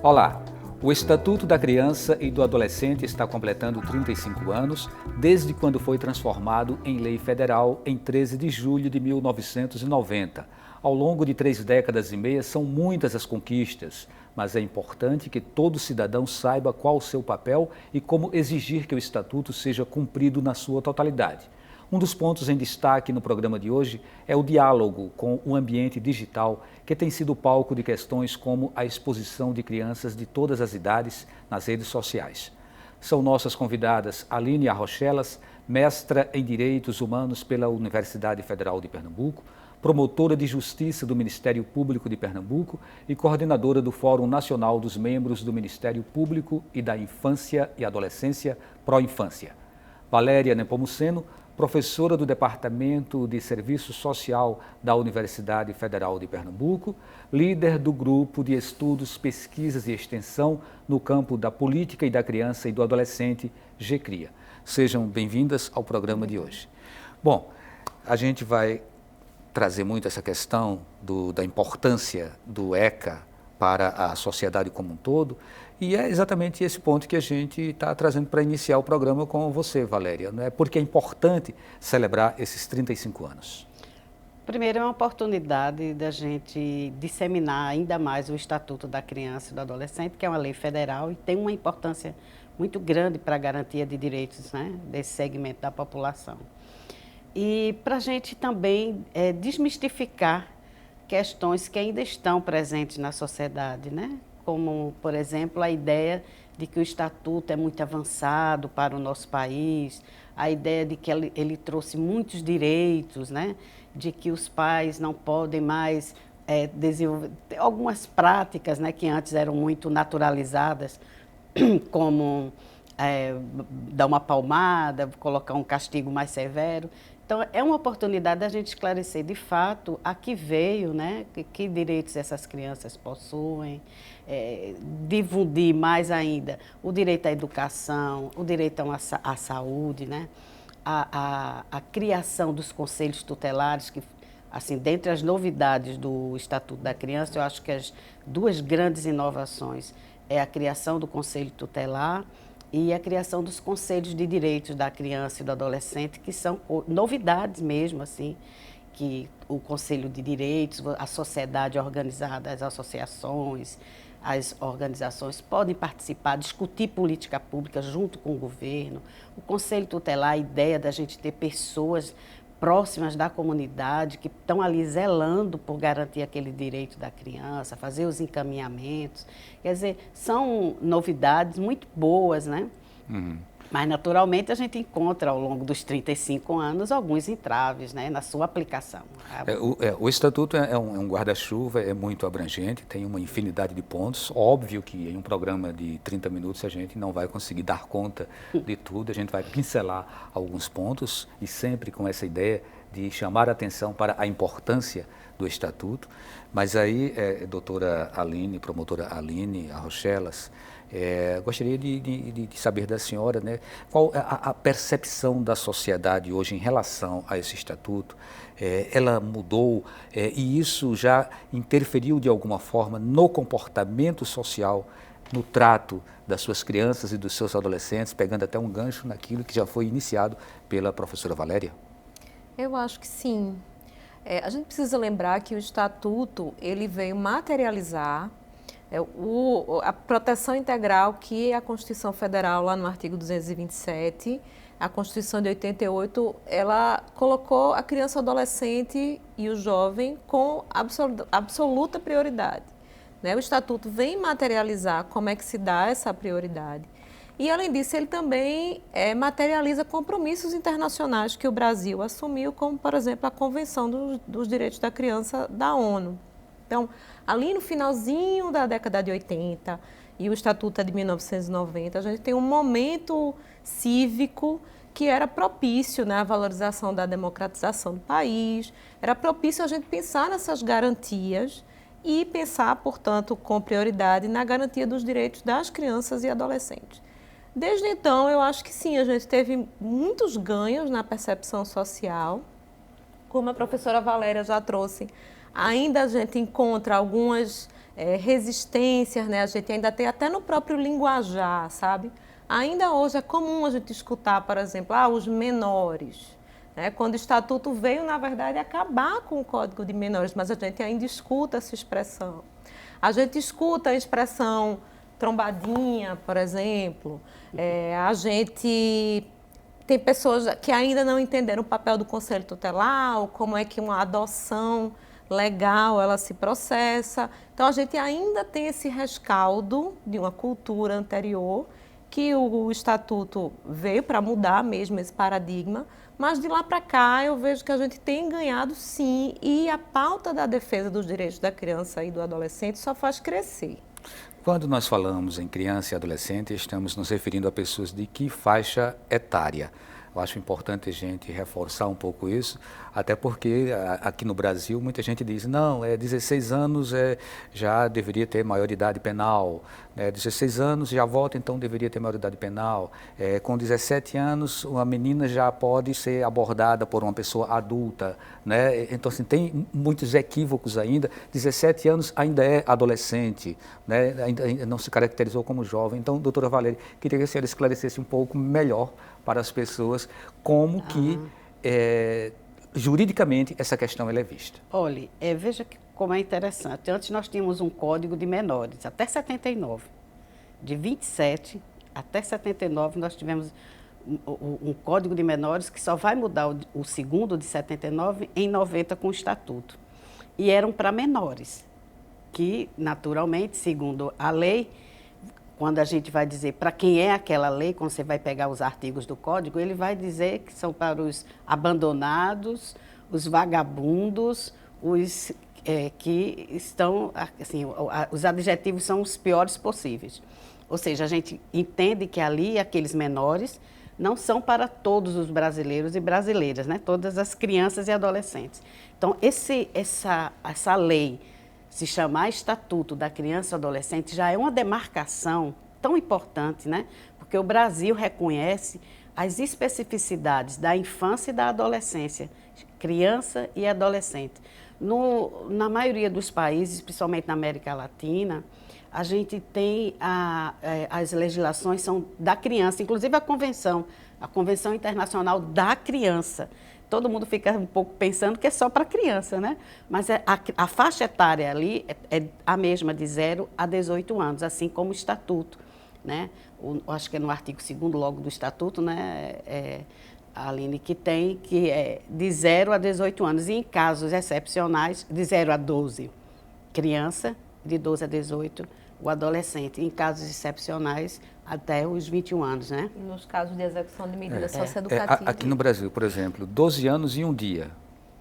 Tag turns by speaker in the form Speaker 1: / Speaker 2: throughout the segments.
Speaker 1: Olá! O Estatuto da Criança e do Adolescente está completando 35 anos, desde quando foi transformado em lei federal em 13 de julho de 1990. Ao longo de 3 décadas e meia, são muitas as conquistas, mas é importante que todo cidadão saiba qual o seu papel e como exigir que o Estatuto seja cumprido na sua totalidade. Um dos pontos em destaque no programa de hoje é o diálogo com o ambiente digital, que tem sido palco de questões como a exposição de crianças de todas as idades nas redes sociais. São nossas convidadas Aline Arrochelas, mestra em Direitos Humanos pela Universidade Federal de Pernambuco, promotora de Justiça do Ministério Público de Pernambuco e coordenadora do Fórum Nacional dos Membros do Ministério Público e da Infância e Adolescência, Pró-Infância. Valéria Nepomuceno, professora do Departamento de Serviço Social da Universidade Federal de Pernambuco, líder do Grupo de Estudos, Pesquisas e Extensão no campo da Política e da Criança e do Adolescente, GCRIA. Sejam bem-vindas ao programa de hoje. Bom, a gente vai trazer muito essa questão da importância do ECA para a sociedade como um todo, e é exatamente esse ponto que a gente está trazendo para iniciar o programa com você, Valéria, não é? Porque é importante celebrar esses 35 anos.
Speaker 2: Primeiro, é uma oportunidade da gente disseminar ainda mais o Estatuto da Criança e do Adolescente, que é uma lei federal e tem uma importância muito grande para a garantia de direitos, né, desse segmento da população. E para a gente também desmistificar questões que ainda estão presentes na sociedade, né? Como, por exemplo, a ideia de que o Estatuto é muito avançado para o nosso país, a ideia de que ele trouxe muitos direitos, né? De que os pais não podem mais desenvolver algumas práticas, né, que antes eram muito naturalizadas, como dar uma palmada, colocar um castigo mais severo. Então, é uma oportunidade da gente esclarecer, de fato, a que veio, né? Que direitos essas crianças possuem, difundir mais ainda o direito à educação, o direito à saúde, né? A criação dos conselhos tutelares, que, assim, dentre as novidades do Estatuto da Criança, eu acho que as duas grandes inovações é a criação do Conselho Tutelar e a criação dos conselhos de direitos da criança e do adolescente, que são novidades mesmo, assim, que o Conselho de Direitos, a sociedade organizada, as associações, as organizações podem participar, discutir política pública junto com o governo. O Conselho Tutelar, a ideia da gente ter pessoas próximas da comunidade, que estão ali zelando por garantir aquele direito da criança, fazer os encaminhamentos. Quer dizer, são novidades muito boas, né? Uhum. Mas, naturalmente, a gente encontra, ao longo dos 35 anos, alguns entraves, né, na sua aplicação.
Speaker 1: O Estatuto é um guarda-chuva, é muito abrangente, tem uma infinidade de pontos. Óbvio que em um programa de 30 minutos a gente não vai conseguir dar conta de tudo, a gente vai pincelar alguns pontos e sempre com essa ideia de chamar a atenção para a importância do Estatuto. Mas aí, doutora Aline, promotora Aline Arrochelas, gostaria de saber da senhora, né, qual a percepção da sociedade hoje em relação a esse estatuto. Ela mudou e isso já interferiu de alguma forma no comportamento social, no trato das suas crianças e dos seus adolescentes, pegando até um gancho naquilo que já foi iniciado pela professora Valéria?
Speaker 3: Eu acho que sim. A gente precisa lembrar que o estatuto ele veio materializar a proteção integral que a Constituição Federal, lá no artigo 227, a Constituição de 88, ela colocou a criança, o adolescente e o jovem com absoluta prioridade, né? O Estatuto vem materializar como é que se dá essa prioridade. E, além disso, ele também materializa compromissos internacionais que o Brasil assumiu, como, por exemplo, a Convenção dos Direitos da Criança da ONU. Então, ali no finalzinho da década de 80 e o Estatuto é de 1990, a gente tem um momento cívico que era propício, né, à valorização da democratização do país, era propício a gente pensar nessas garantias e pensar, portanto, com prioridade na garantia dos direitos das crianças e adolescentes. Desde então, eu acho que sim, a gente teve muitos ganhos na percepção social, como a professora Valéria já trouxe. Ainda a gente encontra algumas resistências, né? A gente ainda tem até no próprio linguajar, sabe? Ainda hoje é comum a gente escutar, por exemplo, os menores. Né? Quando o Estatuto veio, na verdade, acabar com o Código de Menores, mas a gente ainda escuta essa expressão. A gente escuta a expressão trombadinha, por exemplo. A gente tem pessoas que ainda não entenderam o papel do Conselho Tutelar, ou como é que uma adoção legal ela se processa. Então, a gente ainda tem esse rescaldo de uma cultura anterior, que o Estatuto veio para mudar mesmo esse paradigma, mas de lá para cá eu vejo que a gente tem ganhado sim, e a pauta da defesa dos direitos da criança e do adolescente só faz crescer.
Speaker 1: Quando nós falamos em criança e adolescente, estamos nos referindo a pessoas de que faixa etária? Eu acho importante a gente reforçar um pouco isso, até porque aqui no Brasil muita gente diz, não, 16 anos já deveria ter maioridade penal, 16 anos já vota, então deveria ter maioridade penal, com 17 anos uma menina já pode ser abordada por uma pessoa adulta, né? Então assim, tem muitos equívocos ainda, 17 anos ainda é adolescente, né? ainda não se caracterizou como jovem. Então, doutora Valéria, queria que a senhora esclarecesse um pouco melhor para as pessoas como que juridicamente essa questão ela é vista.
Speaker 2: Olha, veja como é interessante. Antes nós tínhamos um código de menores, até 79. De 27 até 79 nós tivemos um código de menores que só vai mudar o segundo de 79 em 90 com o estatuto. E eram para menores, que naturalmente, segundo a lei, quando a gente vai dizer para quem é aquela lei, quando você vai pegar os artigos do código, ele vai dizer que são para os abandonados, os vagabundos, os que estão, assim, os adjetivos são os piores possíveis. Ou seja, a gente entende que ali aqueles menores não são para todos os brasileiros e brasileiras, né? Todas as crianças e adolescentes. Então, essa lei se chamar Estatuto da Criança e Adolescente já é uma demarcação tão importante, né? Porque o Brasil reconhece as especificidades da infância e da adolescência, criança e adolescente. Na maioria dos países, principalmente na América Latina, a gente tem as legislações são da criança, inclusive a Convenção Internacional da Criança. Todo mundo fica um pouco pensando que é só para criança, né? Mas a faixa etária ali é a mesma, de 0 a 18 anos, assim como o Estatuto, né? Acho que é no artigo 2º logo do Estatuto, né, Aline, que é de 0 a 18 anos. E em casos excepcionais, de 0 a 12, criança, de 12 a 18, o adolescente. Em casos excepcionais, até os 21 anos, né?
Speaker 3: E nos casos de execução de medidas socioeducativas.
Speaker 1: Aqui no Brasil, por exemplo, 12 anos e um dia.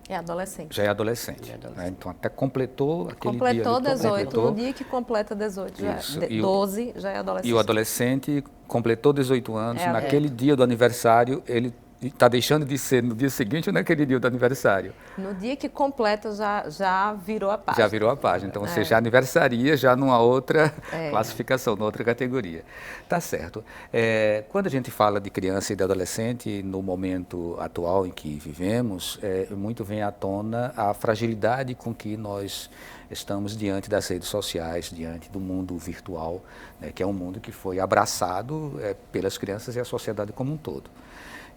Speaker 3: É adolescente.
Speaker 1: Já é adolescente. Né? Então, até completou aquele
Speaker 3: completou
Speaker 1: dia.
Speaker 3: 18. No dia que completa 18, já 12, já é adolescente.
Speaker 1: E o adolescente completou 18 anos, naquele dia do aniversário, ele está deixando de ser no dia seguinte ou naquele dia do aniversário?
Speaker 3: No dia que completa, já virou a página.
Speaker 1: Já virou a página. Então, você já aniversaria já numa outra classificação, numa outra categoria. Tá certo. Quando a gente fala de criança e de adolescente, no momento atual em que vivemos, muito vem à tona a fragilidade com que nós estamos diante das redes sociais, diante do mundo virtual, né, que é um mundo que foi abraçado pelas crianças e a sociedade como um todo.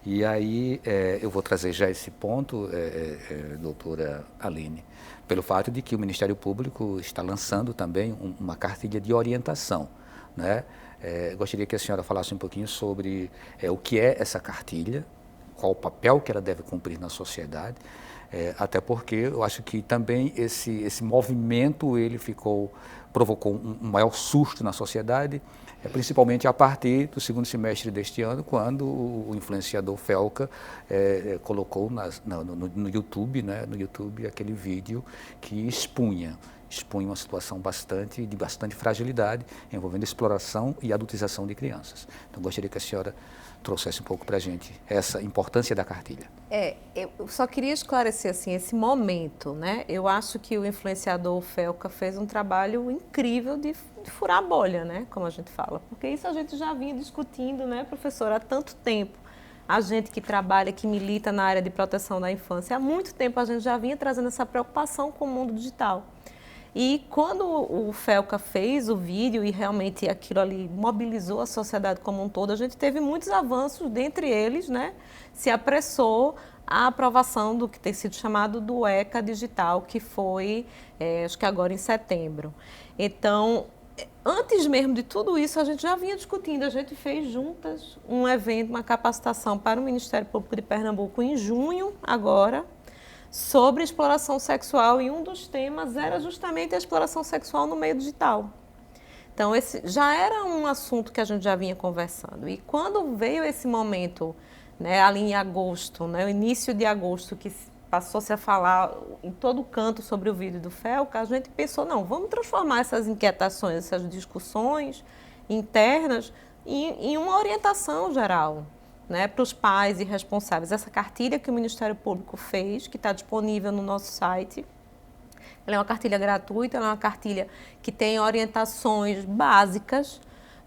Speaker 1: E aí eu vou trazer já esse ponto, doutora Aline, pelo fato de que o Ministério Público está lançando também uma cartilha de orientação, né? Gostaria que a senhora falasse um pouquinho sobre o que é essa cartilha, qual o papel que ela deve cumprir na sociedade, até porque eu acho que também esse movimento ele provocou um maior susto na sociedade, principalmente a partir do segundo semestre deste ano, quando o influenciador Felca colocou no YouTube, né, no YouTube aquele vídeo que expunha uma situação de bastante fragilidade, envolvendo exploração e adultização de crianças. Então, gostaria que a senhora trouxesse um pouco para a gente essa importância da cartilha.
Speaker 3: Eu só queria esclarecer assim, esse momento, né? Eu acho que o influenciador Felca fez um trabalho incrível de furar a bolha, né? Como a gente fala, porque isso a gente já vinha discutindo, né, professora, há tanto tempo. A gente que trabalha, que milita na área de proteção da infância, há muito tempo a gente já vinha trazendo essa preocupação com o mundo digital. E quando o Felca fez o vídeo e realmente aquilo ali mobilizou a sociedade como um todo, a gente teve muitos avanços, dentre eles, né, se apressou a aprovação do que tem sido chamado do ECA digital, que foi, acho que agora em setembro. Então, antes mesmo de tudo isso, a gente já vinha discutindo, a gente fez juntas um evento, uma capacitação para o Ministério Público de Pernambuco em junho, agora, sobre exploração sexual, e um dos temas era justamente a exploração sexual no meio digital. Então, esse já era um assunto que a gente já vinha conversando. E quando veio esse momento, né, ali em agosto, né, o início de agosto, que passou-se a falar em todo canto sobre o vídeo do Felca, a gente pensou, não, vamos transformar essas inquietações, essas discussões internas em uma orientação geral, né, para os pais e responsáveis. Essa cartilha que o Ministério Público fez, que está disponível no nosso site, ela é uma cartilha gratuita, ela é uma cartilha que tem orientações básicas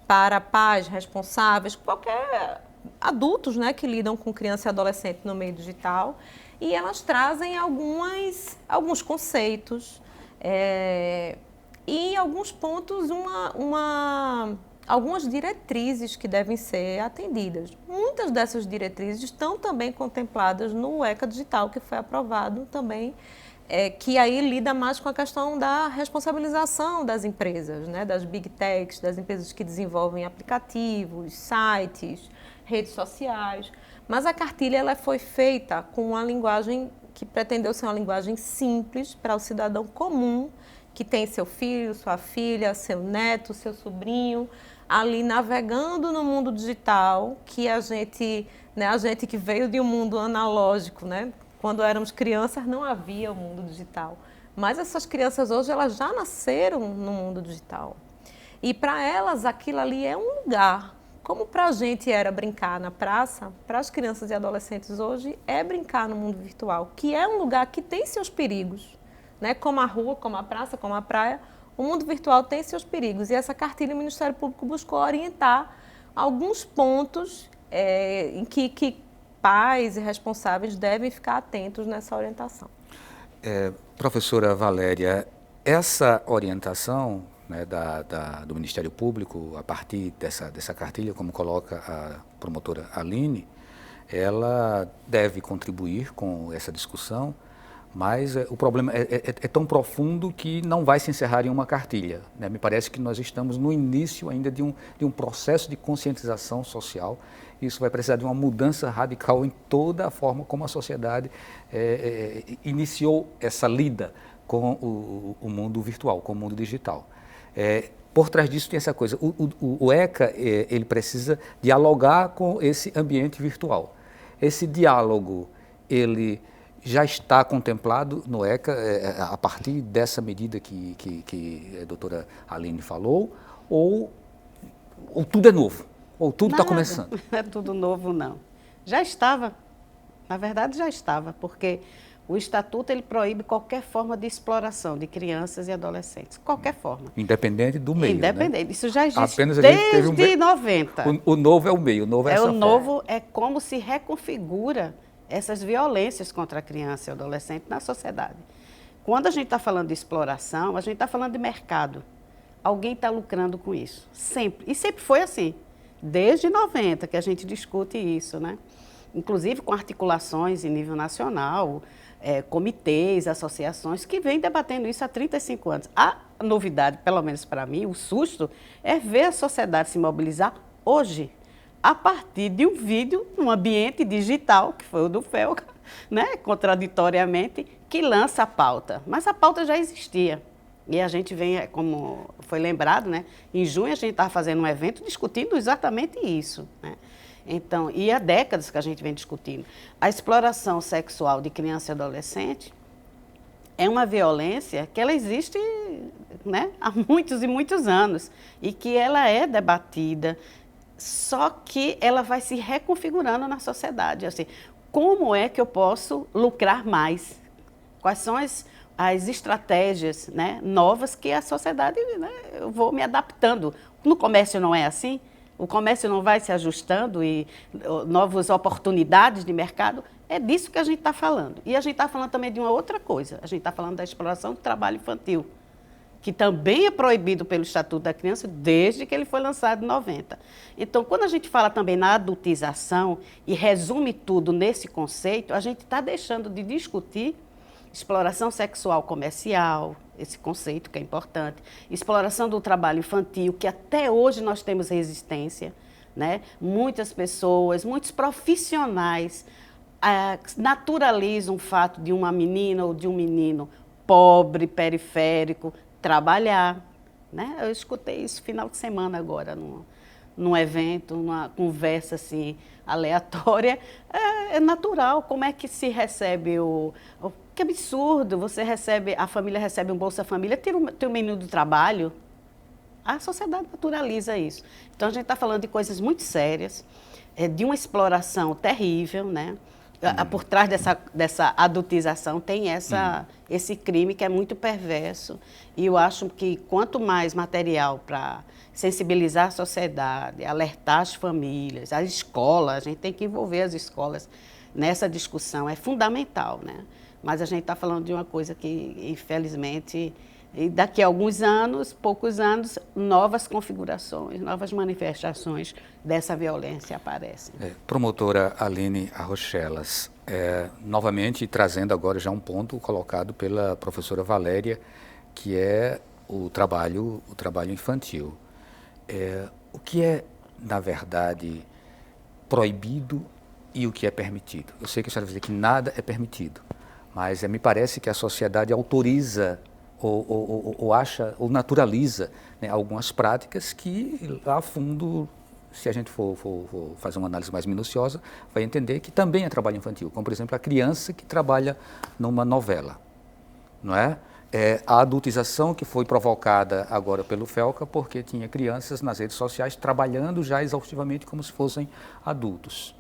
Speaker 3: para pais responsáveis, qualquer adultos, né, que lidam com criança e adolescente no meio digital, e elas trazem alguns conceitos e em alguns pontos algumas diretrizes que devem ser atendidas. Muitas dessas diretrizes estão também contempladas no ECA Digital, que foi aprovado também, que aí lida mais com a questão da responsabilização das empresas, né, das big techs, das empresas que desenvolvem aplicativos, sites, redes sociais. Mas a cartilha ela foi feita com uma linguagem que pretendeu ser uma linguagem simples para o cidadão comum, que tem seu filho, sua filha, seu neto, seu sobrinho, ali navegando no mundo digital, que a gente que veio de um mundo analógico, né? Quando éramos crianças não havia o mundo digital. Mas essas crianças hoje elas já nasceram no mundo digital. E para elas aquilo ali é um lugar. Como para a gente era brincar na praça, para as crianças e adolescentes hoje é brincar no mundo virtual, que é um lugar que tem seus perigos, né? Como a rua, como a praça, como a praia, o mundo virtual tem seus perigos. E essa cartilha o Ministério Público buscou orientar alguns pontos em que pais e responsáveis devem ficar atentos nessa orientação.
Speaker 1: Professora Valéria, essa orientação, né, do Ministério Público, a partir dessa cartilha, como coloca a promotora Aline, ela deve contribuir com essa discussão, mas o problema é tão profundo que não vai se encerrar em uma cartilha, né? Me parece que nós estamos no início ainda de um processo de conscientização social. Isso vai precisar de uma mudança radical em toda a forma como a sociedade iniciou essa lida com o mundo virtual, com o mundo digital. Por trás disso tem essa coisa, o ECA ele precisa dialogar com esse ambiente virtual. Esse diálogo, ele já está contemplado no ECA a partir dessa medida que a doutora Aline falou, ou tudo é novo, ou tudo está começando?
Speaker 2: Não é tudo novo, não. Já estava, na verdade já estava, porque o Estatuto ele proíbe qualquer forma de exploração de crianças e adolescentes, qualquer forma.
Speaker 1: Independente do meio,
Speaker 2: independente, né? Isso já existe
Speaker 1: apenas
Speaker 2: desde 90.
Speaker 1: O novo é o meio, o novo é essa forma.
Speaker 2: O novo é como se reconfigura essas violências contra a criança e o adolescente na sociedade. Quando a gente está falando de exploração, a gente está falando de mercado. Alguém está lucrando com isso, sempre. E sempre foi assim, desde 90 que a gente discute isso, né? Inclusive com articulações em nível nacional, comitês, associações que vêm debatendo isso há 35 anos. A novidade, pelo menos para mim, o susto, é ver a sociedade se mobilizar hoje, a partir de um vídeo, num ambiente digital, que foi o do Felca, né, contraditoriamente, que lança a pauta. Mas a pauta já existia. E a gente vem, como foi lembrado, né, em junho a gente estava fazendo um evento discutindo exatamente isso, né? Então, e há décadas que a gente vem discutindo. A exploração sexual de criança e adolescente é uma violência que ela existe, né, há muitos e muitos anos e que ela é debatida, só que ela vai se reconfigurando na sociedade. Assim, como é que eu posso lucrar mais? Quais são as estratégias, né, novas que a sociedade, né, eu vou me adaptando. No comércio não é assim? O comércio não vai se ajustando e novas oportunidades de mercado? É disso que a gente está falando. E a gente está falando também de uma outra coisa. A gente está falando da exploração do trabalho infantil. que também é proibido pelo Estatuto da Criança desde que ele foi lançado em 90. Então, quando a gente fala também na adultização e resume tudo nesse conceito, a gente está deixando de discutir exploração sexual comercial, esse conceito que é importante, exploração do trabalho infantil, que até hoje nós temos resistência, né? Muitas pessoas, muitos profissionais naturalizam o fato de uma menina ou de um menino pobre, periférico, trabalhar, né? Eu escutei isso final de semana agora, num evento, numa conversa assim, aleatória. É natural, como é que se recebe que absurdo, a família recebe um Bolsa Família, tira o teu menino do trabalho. A sociedade naturaliza isso. Então, a gente está falando de coisas muito sérias, de uma exploração terrível, né? Por trás dessa adultização tem esse crime que é muito perverso. E eu acho que quanto mais material para sensibilizar a sociedade, alertar as famílias, a escola, a gente tem que envolver as escolas nessa discussão, é fundamental, né? Mas a gente está falando de uma coisa que, infelizmente, daqui a alguns anos, poucos anos, novas configurações, novas manifestações dessa violência aparecem.
Speaker 1: Promotora Aline Arrochelas, novamente trazendo agora já um ponto colocado pela professora Valéria, que é o trabalho infantil. O que é, na verdade, proibido e o que é permitido? Eu sei que a senhora vai dizer que nada é permitido, mas me parece que a sociedade autoriza ou acha, ou naturaliza, né, algumas práticas que, a fundo, se a gente for fazer uma análise mais minuciosa, vai entender que também é trabalho infantil, como, por exemplo, a criança que trabalha numa novela, não é? A adultização que foi provocada agora pelo Felca, porque tinha crianças nas redes sociais trabalhando já exaustivamente como se fossem adultos.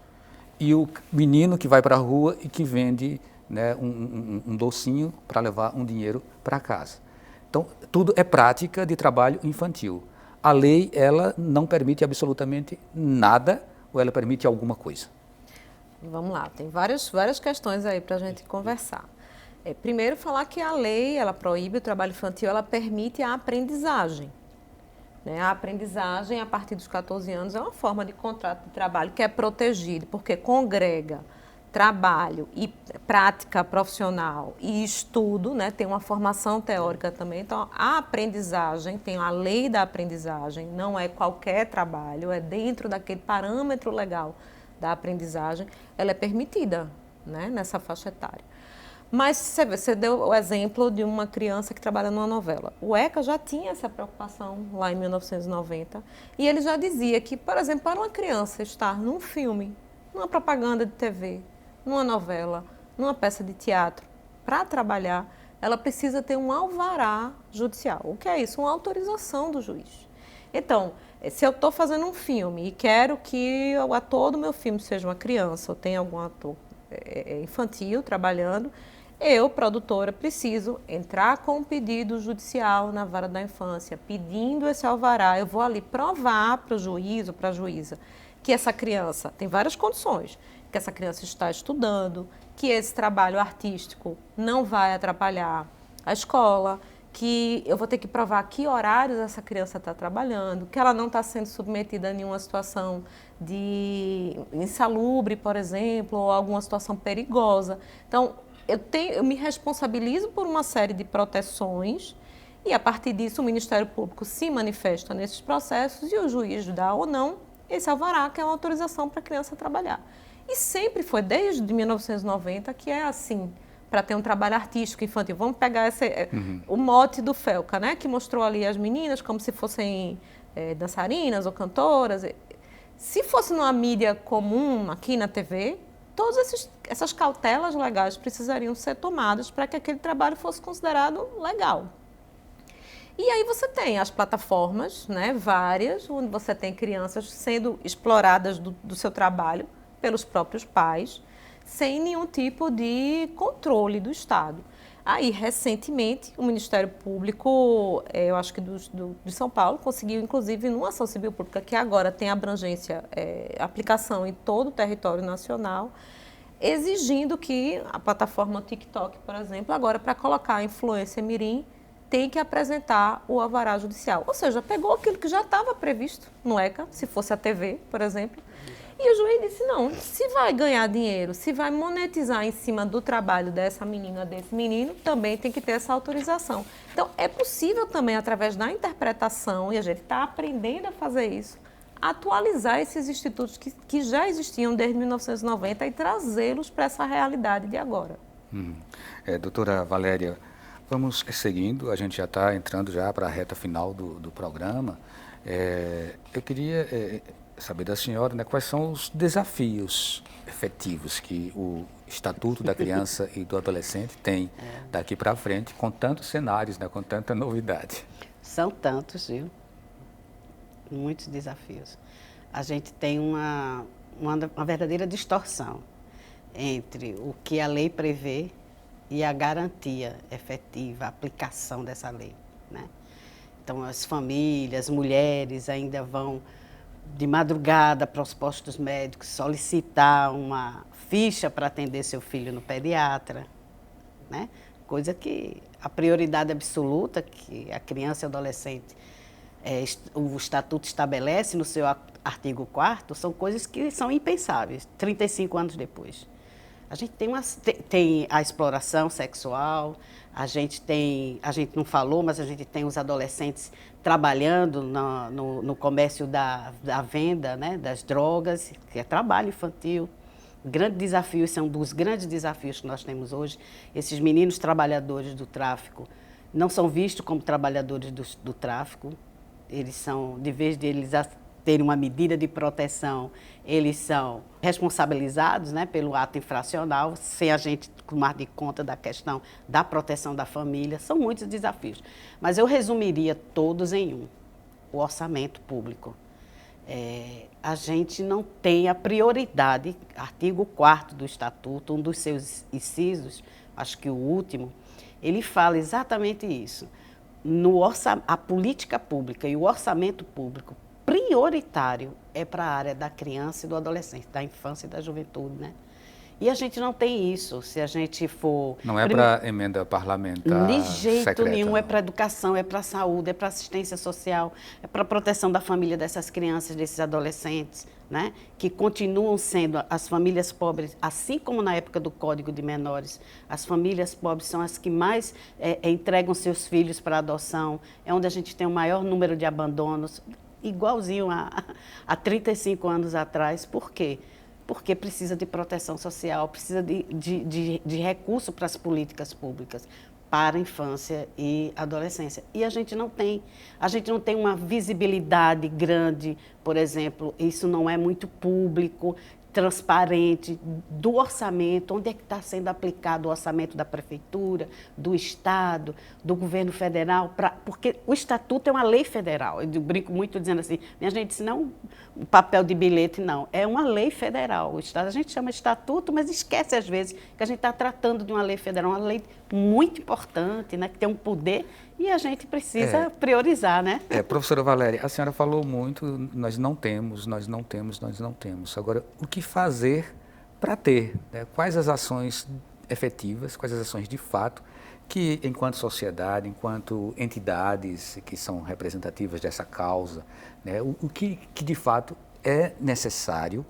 Speaker 1: E o menino que vai para a rua e que vende, né, um docinho para levar um dinheiro para casa. Então, tudo é prática de trabalho infantil. A lei, ela não permite absolutamente nada, ou ela permite alguma coisa?
Speaker 3: Vamos lá, tem várias questões aí para a gente conversar. Primeiro, falar que a lei, ela proíbe o trabalho infantil, ela permite a aprendizagem. Né? A aprendizagem, a partir dos 14 anos, é uma forma de contrato de trabalho que é protegido, porque congrega trabalho e prática profissional e estudo, né? Tem uma formação teórica também. Então, a aprendizagem, tem a lei da aprendizagem, não é qualquer trabalho, é dentro daquele parâmetro legal da aprendizagem, ela é permitida, né? Nessa faixa etária. Mas você deu o exemplo de uma criança que trabalha numa novela. O ECA já tinha essa preocupação lá em 1990 e ele já dizia que, por exemplo, para uma criança estar num filme, numa propaganda de TV, numa novela, numa peça de teatro, para trabalhar, ela precisa ter um alvará judicial. O que é isso? Uma autorização do juiz. Então, se eu estou fazendo um filme e quero que o ator do meu filme seja uma criança, ou tenha algum ator infantil trabalhando, eu, produtora, preciso entrar com um pedido judicial na vara da infância, pedindo esse alvará. Eu vou ali provar para o juiz ou para a juíza que essa criança tem várias condições, que essa criança está estudando, que esse trabalho artístico não vai atrapalhar a escola, que eu vou ter que provar que horários essa criança está trabalhando, que ela não está sendo submetida a nenhuma situação de insalubre, por exemplo, ou alguma situação perigosa. Então, eu me responsabilizo por uma série de proteções e, a partir disso, o Ministério Público se manifesta nesses processos e o juiz dá ou não esse alvará, que é uma autorização para a criança trabalhar. E sempre foi, desde 1990, que é assim, para ter um trabalho artístico infantil. Vamos pegar o mote do Felca, né, que mostrou ali as meninas como se fossem dançarinas ou cantoras. Se fosse numa mídia comum, aqui na TV, todas essas cautelas legais precisariam ser tomadas para que aquele trabalho fosse considerado legal. E aí você tem as plataformas, né, várias, onde você tem crianças sendo exploradas do seu trabalho pelos próprios pais, sem nenhum tipo de controle do Estado. Aí, recentemente, o Ministério Público, eu acho que de São Paulo, conseguiu, inclusive, numa ação civil pública, que agora tem abrangência, aplicação em todo o território nacional, exigindo que a plataforma TikTok, por exemplo, agora para colocar a influência mirim, tem que apresentar o alvará judicial. Ou seja, pegou aquilo que já estava previsto no ECA, se fosse a TV, por exemplo, e o juiz disse, não, se vai ganhar dinheiro, se vai monetizar em cima do trabalho dessa menina, desse menino, também tem que ter essa autorização. Então, é possível também, através da interpretação, e a gente está aprendendo a fazer isso, atualizar esses institutos que já existiam desde 1990 e trazê-los para essa realidade de agora.
Speaker 1: Doutora Valéria, vamos seguindo, a gente já está entrando já para a reta final do programa. Eu queria saber da senhora, né, quais são os desafios efetivos que o Estatuto da Criança e do Adolescente tem daqui para frente, com tantos cenários, né, com tanta novidade.
Speaker 2: São tantos, viu? Muitos desafios. A gente tem uma verdadeira distorção entre o que a lei prevê e a garantia efetiva, a aplicação dessa lei, né? Então, as famílias, mulheres ainda vão de madrugada para os postos médicos solicitar uma ficha para atender seu filho no pediatra, né? Coisa que a prioridade absoluta que a criança e o adolescente, o Estatuto estabelece no seu artigo 4º, são coisas que são impensáveis, 35 anos depois. A gente tem a exploração sexual, a gente não falou, mas a gente tem os adolescentes trabalhando no comércio da venda, né, das drogas, que é trabalho infantil. Grande desafio, esse é um dos grandes desafios que nós temos hoje. Esses meninos trabalhadores do tráfico não são vistos como trabalhadores do tráfico. Eles são, de vez de eles terem uma medida de proteção, eles são responsabilizados, né, pelo ato infracional, sem a gente tomar de conta da questão da proteção da família. São muitos desafios. Mas eu resumiria todos em um: o orçamento público. A gente não tem a prioridade, artigo 4º do Estatuto, um dos seus incisos, acho que o último, ele fala exatamente isso. A política pública e o orçamento público prioritário é para a área da criança e do adolescente, da infância e da juventude, né? E a gente não tem isso, se a gente for...
Speaker 1: Não é para emenda parlamentar
Speaker 2: de jeito
Speaker 1: secreta,
Speaker 2: nenhum,
Speaker 1: não.
Speaker 2: É para educação, é para saúde, é para assistência social, é para proteção da família dessas crianças, desses adolescentes, né? Que continuam sendo as famílias pobres, assim como na época do Código de Menores, as famílias pobres são as que mais entregam seus filhos para adoção, é onde a gente tem o maior número de abandonos, igualzinho a 35 anos atrás. Por quê? Porque precisa de proteção social, precisa de recurso para as políticas públicas para a infância e adolescência. E a gente não tem uma visibilidade grande, por exemplo, isso não é muito público, transparente, do orçamento, onde é que está sendo aplicado o orçamento da prefeitura, do estado, do governo federal, porque o Estatuto é uma lei federal. Eu brinco muito dizendo assim, minha gente, isso não é um papel de bilhete, não, é uma lei federal. O estado, a gente chama de Estatuto, mas esquece às vezes que a gente está tratando de uma lei federal, uma lei muito importante, né, que tem um poder, e a gente precisa priorizar, né?
Speaker 1: Professora Valéria, a senhora falou muito, nós não temos. Agora, o que fazer para ter? Né? Quais as ações efetivas, quais as ações de fato que, enquanto sociedade, enquanto entidades que são representativas dessa causa, né, o que de fato é necessário,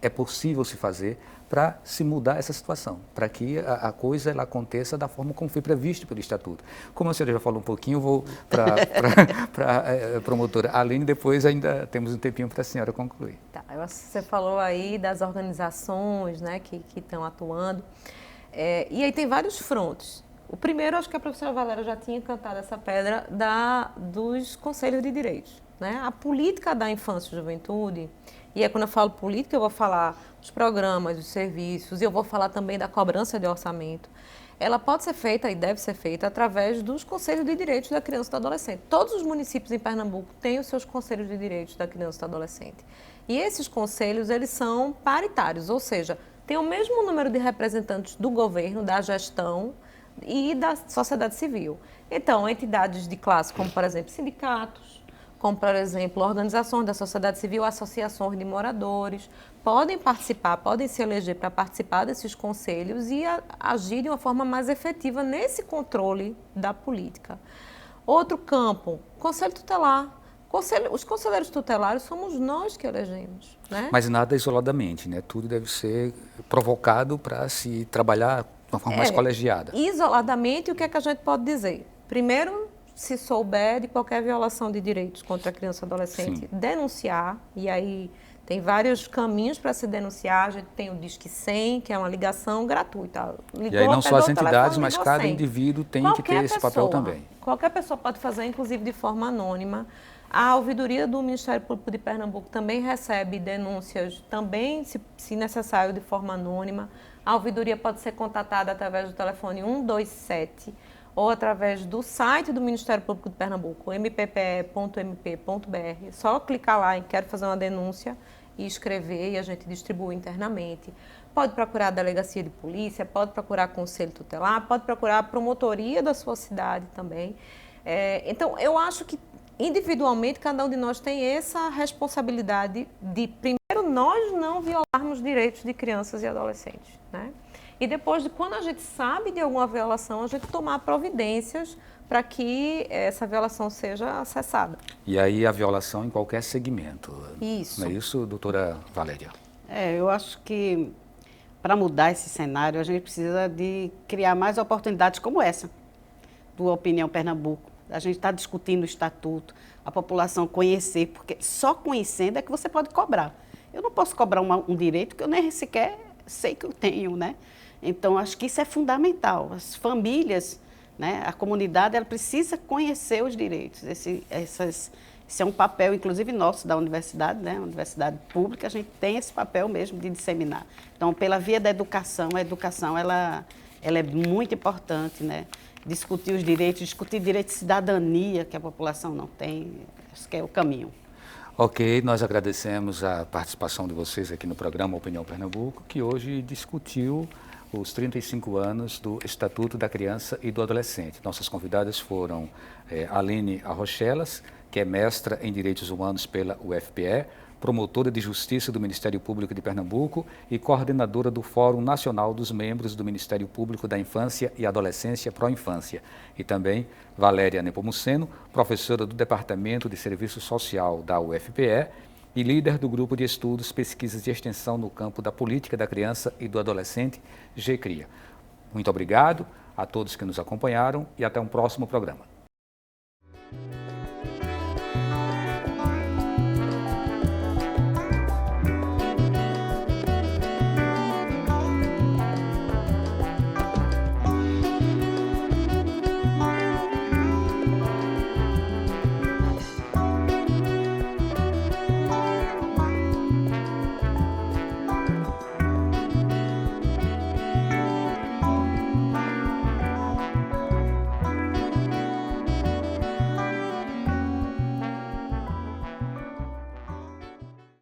Speaker 1: é possível se fazer para se mudar essa situação, para que a coisa ela aconteça da forma como foi previsto pelo Estatuto. Como a senhora já falou um pouquinho, eu vou para a promotora Aline, depois ainda temos um tempinho para a senhora concluir.
Speaker 3: Tá, você falou aí das organizações, né, que estão atuando, e aí tem vários frontes. O primeiro, acho que a professora Valéria já tinha cantado essa pedra dos conselhos de direitos, né? A política da infância e juventude, e quando eu falo política, eu vou falar dos programas, dos serviços, e eu vou falar também da cobrança de orçamento. Ela pode ser feita e deve ser feita através dos conselhos de direitos da criança e do adolescente. Todos os municípios em Pernambuco têm os seus conselhos de direitos da criança e do adolescente. E esses conselhos, eles são paritários, ou seja, tem o mesmo número de representantes do governo, da gestão e da sociedade civil. Então, entidades de classe, como por exemplo sindicatos, como, por exemplo, organizações da sociedade civil, associações de moradores, podem participar, podem se eleger para participar desses conselhos e agir de uma forma mais efetiva nesse controle da política. Outro campo, conselho tutelar. Os conselheiros tutelares somos nós que elegemos, né?
Speaker 1: Mas nada isoladamente, né? Tudo deve ser provocado para se trabalhar de uma forma mais colegiada.
Speaker 3: Isoladamente, o que é que a gente pode dizer? Primeiro, se souber de qualquer violação de direitos contra a criança e adolescente, denunciar, e aí tem vários caminhos para se denunciar. A gente tem o Disque 100, que é uma ligação gratuita.
Speaker 1: E aí não só as entidades, mas cada indivíduo tem que ter esse papel também.
Speaker 3: Qualquer pessoa pode fazer, inclusive de forma anônima. A ouvidoria do Ministério Público de Pernambuco também recebe denúncias, também, se necessário, de forma anônima. A ouvidoria pode ser contatada através do telefone 127 ou através do site do Ministério Público de Pernambuco, mppe.mp.br. Só clicar lá em Quero Fazer uma Denúncia e escrever, e a gente distribui internamente. Pode procurar a delegacia de polícia, pode procurar conselho tutelar, pode procurar a promotoria da sua cidade também. Então, eu acho que individualmente, cada um de nós tem essa responsabilidade de, primeiro, nós não violarmos direitos de crianças e adolescentes, né? E depois, quando a gente sabe de alguma violação, a gente tomar providências para que essa violação seja cessada.
Speaker 1: E aí a violação em qualquer segmento.
Speaker 3: Isso.
Speaker 1: Não é isso, doutora Valéria?
Speaker 2: Eu acho que para mudar esse cenário, a gente precisa de criar mais oportunidades como essa, do Opinião Pernambuco. A gente está discutindo o estatuto, a população conhecer, porque só conhecendo é que você pode cobrar. Eu não posso cobrar um direito que eu nem sequer sei que eu tenho, né? Então, acho que isso é fundamental. As famílias, né, a comunidade, ela precisa conhecer os direitos. Esse é um papel, inclusive, nosso da universidade, né? A universidade pública, a gente tem esse papel mesmo de disseminar. Então, pela via da educação, a educação, ela é muito importante, né? Discutir os direitos, discutir direito de cidadania que a população não tem, acho que é o caminho.
Speaker 1: Ok, nós agradecemos a participação de vocês aqui no programa Opinião Pernambuco, que hoje discutiu os 35 anos do Estatuto da Criança e do Adolescente. Nossas convidadas foram Aline Arrochelas, que é mestra em Direitos Humanos pela UFPE, promotora de Justiça do Ministério Público de Pernambuco e coordenadora do Fórum Nacional dos Membros do Ministério Público da Infância e Adolescência Pró-Infância. E também Valéria Nepomuceno, professora do Departamento de Serviço Social da UFPE e líder do Grupo de Estudos, Pesquisas e Extensão no campo da Política da Criança e do Adolescente, GCRIA. Muito obrigado a todos que nos acompanharam e até um próximo programa.